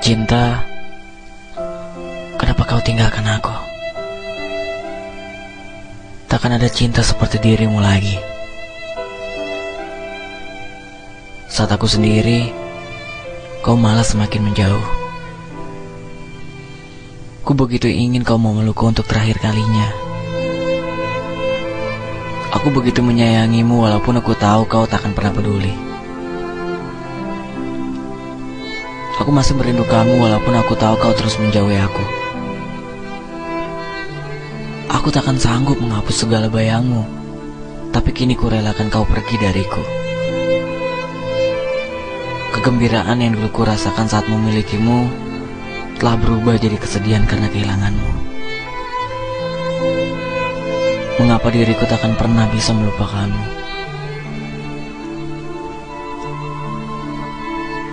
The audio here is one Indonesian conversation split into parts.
Cinta, kenapa kau tinggalkan aku? Takkan ada cinta seperti dirimu lagi. Saat aku sendiri, kau malah semakin menjauh. Ku begitu ingin kau memelukku untuk terakhir kalinya. Aku begitu menyayangimu walaupun aku tahu kau takkan pernah peduli. Aku masih merindukanmu walaupun aku tahu kau terus menjauhi aku. Aku takkan sanggup menghapus segala bayangmu, tapi kini ku relakan kau pergi dariku. Kegembiraan yang dulu ku rasakan saat memilikimu telah berubah jadi kesedihan karena kehilanganmu. Mengapa diriku takkan pernah bisa melupakanmu?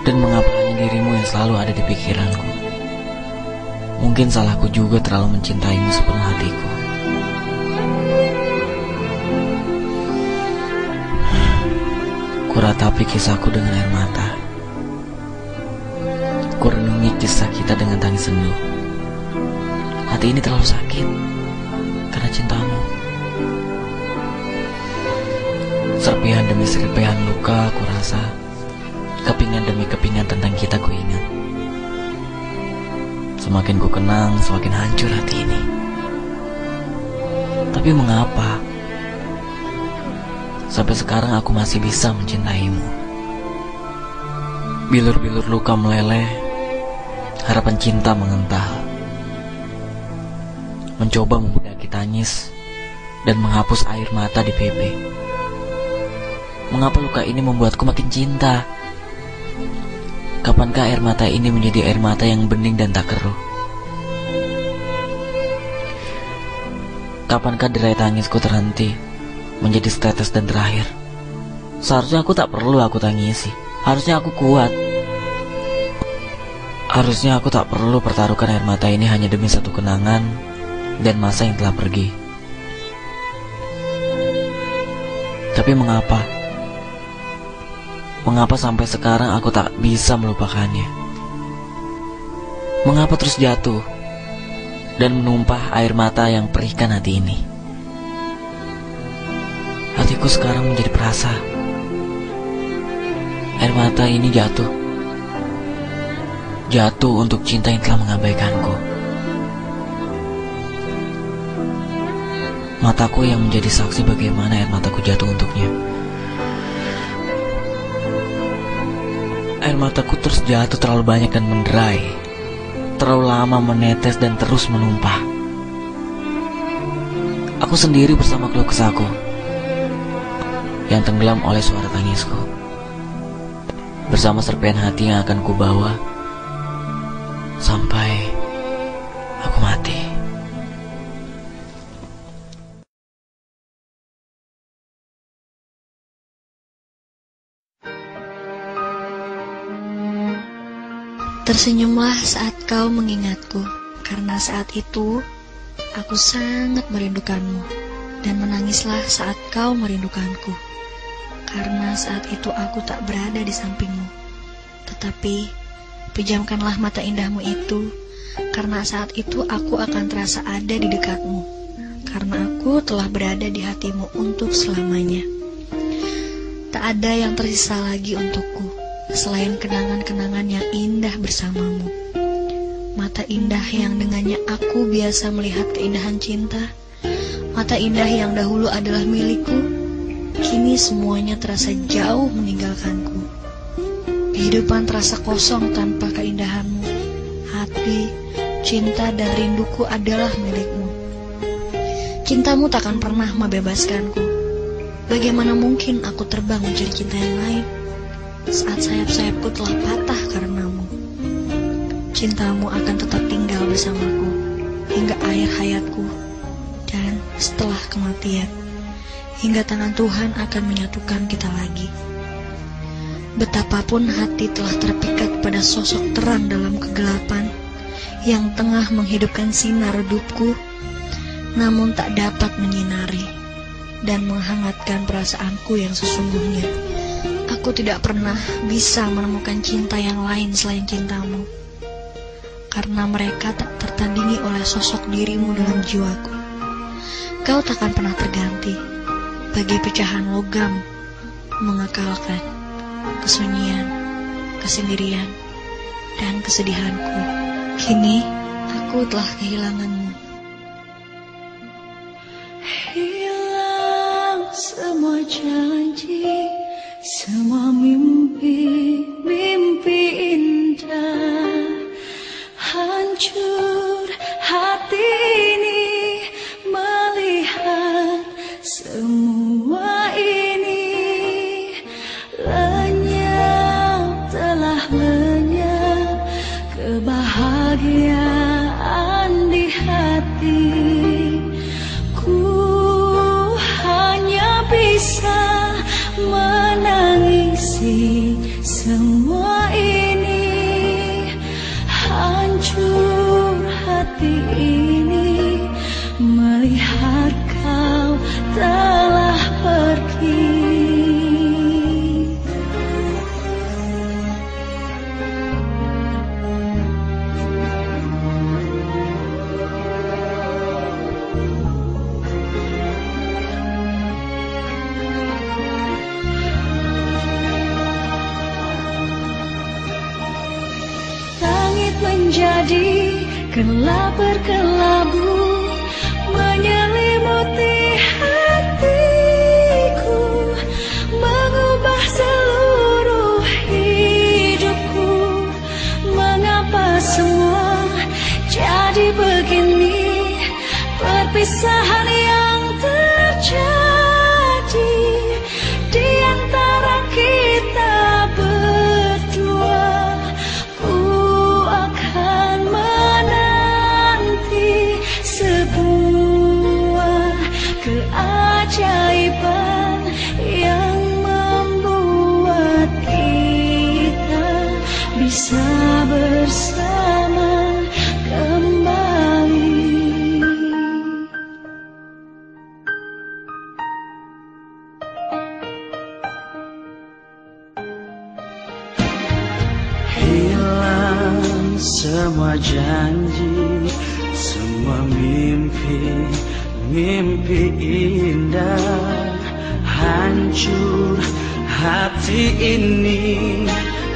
Dan mengapa hanya dirimu yang selalu ada di pikiranku? Mungkin salahku juga terlalu mencintaimu sepenuh hatiku. Kuratapi kisahku dengan air mata. Kurenungi kisah kita dengan tangis sendu. Hati ini terlalu sakit karena cintamu. Serpihan demi serpihan luka aku rasa, kepingan demi kepingan tentang kita ku ingat. Semakin ku kenang, semakin hancur hati ini. Tapi mengapa sampai sekarang aku masih bisa mencintaimu? Bilur-bilur luka meleleh, harapan cinta mengental, mencoba membudaki tangis dan menghapus air mata di pipi. Mengapa luka ini membuatku makin cinta? Kapankah air mata ini menjadi air mata yang bening dan tak keruh? Kapankah derai tangisku terhenti menjadi setetes dan terakhir? Seharusnya aku tak perlu aku tangisi. Harusnya aku kuat. Harusnya aku tak perlu pertaruhkan air mata ini hanya demi satu kenangan dan masa yang telah pergi. Tapi mengapa? Mengapa sampai sekarang aku tak bisa melupakannya? Mengapa terus jatuh dan menumpah air mata yang perihkan hati ini? Hatiku sekarang menjadi perasa. Air mata ini jatuh untuk cinta yang telah mengabaikanku. Mataku yang menjadi saksi bagaimana air mataku jatuh untuknya. Air mataku terus jatuh terlalu banyak dan menderai, terlalu lama menetes dan terus menumpah. Aku sendiri bersama keluh kesahku yang tenggelam oleh suara tangisku, bersama serpihan hati yang akan kubawa sampai aku mati. Tersenyumlah saat kau mengingatku, karena saat itu aku sangat merindukanmu. Dan menangislah saat kau merindukanku, karena saat itu aku tak berada di sampingmu. Tetapi pejamkanlah mata indahmu itu, karena saat itu aku akan terasa ada di dekatmu, karena aku telah berada di hatimu untuk selamanya. Tak ada yang tersisa lagi untukku selain kenangan-kenangan yang indah bersamamu. Mata indah yang dengannya aku biasa melihat keindahan cinta. Mata indah yang dahulu adalah milikku, kini semuanya terasa jauh meninggalkanku. Kehidupan terasa kosong tanpa keindahanmu. Hati, cinta dan rinduku adalah milikmu. Cintamu takkan pernah membebaskanku. Bagaimana mungkin aku terbang mencari cinta yang lain saat sayap-sayapku telah patah karenamu? Cintamu akan tetap tinggal bersamaku hingga akhir hayatku dan setelah kematian, hingga tangan Tuhan akan menyatukan kita lagi. Betapapun hati telah terpikat pada sosok terang dalam kegelapan yang tengah menghidupkan sinar redupku, namun tak dapat menyinari dan menghangatkan perasaanku yang sesungguhnya. Aku tidak pernah bisa menemukan cinta yang lain selain cintamu. karena mereka tak tertandingi oleh sosok dirimu dalam jiwaku. Kau takkan pernah terganti, bagai pecahan logam, mengekalkan kesunyian, kesendirian, dan kesedihanku. Kini, aku telah kehilanganmu. Hilang semua janji, semua mimpi, mimpi indah. Hancur hati ini melihat semua ini. Lenyap, telah lenyap kebahagiaan di hati. Ku hanya bisa menangisi semua ini. Hancur hati ini melihat kau telah pergi. Menjadi gelap berkelabu, menyelimuti hatiku, mengubah seluruh hidupku. Mengapa semua jadi begini? Perpisahan yang terjadi di antara kita berdua. Keajaiban yang membuat kita bisa bersama kembali. Hilang semua janji, semua mimpi, mimpi indah. Hancur hati ini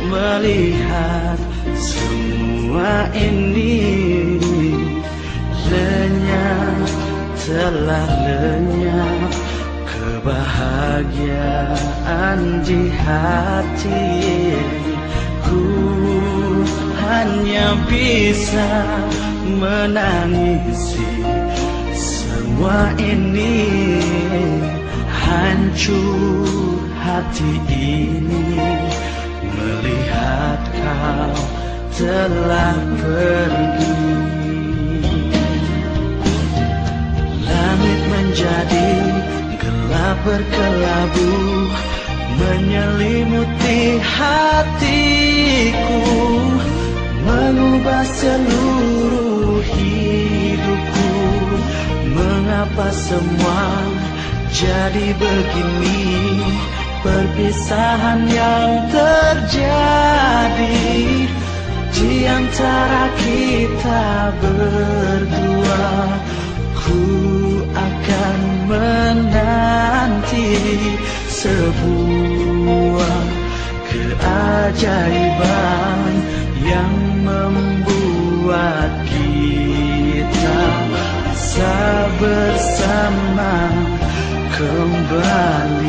melihat semua ini. Lenyap, telah lenyap kebahagiaan di hati. Ku hanya bisa menangisi semua ini. Hancur hati ini melihat kau telah pergi. Langit menjadi gelap berkelabu, menyelimuti hatiku, mengubah seluruh hidupku. Mengapa semua jadi begini? Perpisahan yang terjadi di antara kita berdua. Ku akan menanti sebuah keajaiban yang membuat kita bisa bersama kembali.